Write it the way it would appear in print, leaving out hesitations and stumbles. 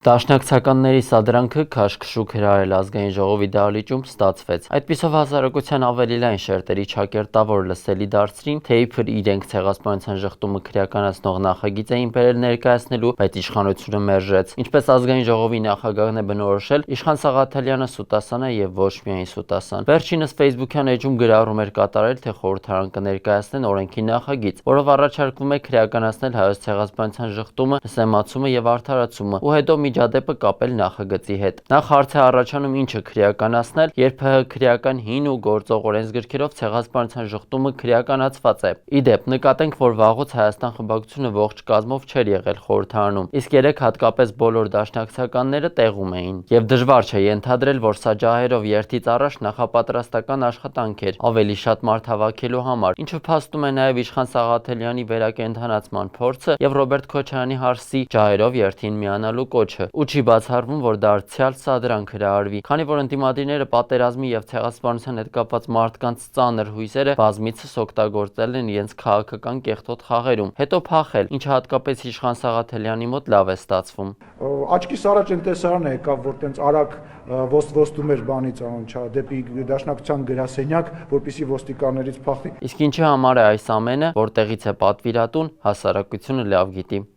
Դաշնակցականների սադրանքը քաշքշուկ հրահրել ազգային ժողովի դահլիճում ստացվեց։ Այդպիսով հասարակության ավելի լայն շերտերի չակերտավոր լսելի դարձրին, թե իբր իրենք ցեղասպանության ժխտումը քրեականացնող նախագիծ էին բերել ներկայացնելու, բայց իշխանությունը մերժեց։ Ինչպես ազգային ժողովի նախագահն է բնորոշել, իշխան Սաղաթելյանը սուտասան է եւ ոչ միայն սուտասան։ Վերջինս Facebook-յան էջում գրառում էր կատարել, թե խորհրդարան կներկայացնեն օրենքի նախագիծ, որով առաջարկվում է քրեականացնել հայոց ցեղասպանության ժխտումը, սեմացումը եւ արդարացումը, ու հետո միջադեպը կապել նախագծի հետ։ Նախ հարց է առաջանում ինչը քրեականացնել, երբ ՀՀ քրեական հին ու գործող օրենսգրքերով ցեղասպանության ժխտումը քրեականացված է։ Իդեպ նկատենք, որ վաղուց Հայաստան խմբակցությունը ողջ կազմով չէր եղել խորհրդարանում, իսկ երեք հատկապես բոլոր դաշնակցականները տեղում էին։ Եվ դժվար չէ ենթադրել, որ սա ջահերով երթից առաջ նախապատրաստական աշխատանք էր ավելի շատ մարդ հավաքելու համար, ինչը փաստում է նաև իշխան Սաղաթելյանի վերակենդանացման փորձը եւ Ռոբերտ Քոչարյանի հարսի ջահերով երթին միանալու կոչը, ու չի բացառվում, որ դարձյալ սադրանք հրահրվի, քանի որ ընդդիմադիրները պատերազմի եւ ցեղասպանության հետ կապված մարդկանց ծանր հույսերը բազմիցս օգտագործել են իրենց քաղաքական կեղտոտ խաղերում, հետո փախել, ինչը հատկապես իշխան Սաղաթելյանի մոտ լավ է ստացվում։ Աչքիս առաջ այն տեսարանը եկավ, որ տենց արագ ոստում էր բանից անչա դեպի դաշնակցության գրասենյակ, որպեսզի ոստիկաններից փախնի։ Իսկ ինչի համար է այս ամենը, որտեղից է պատվիրատուն, հասարակությունը լավ գիտի։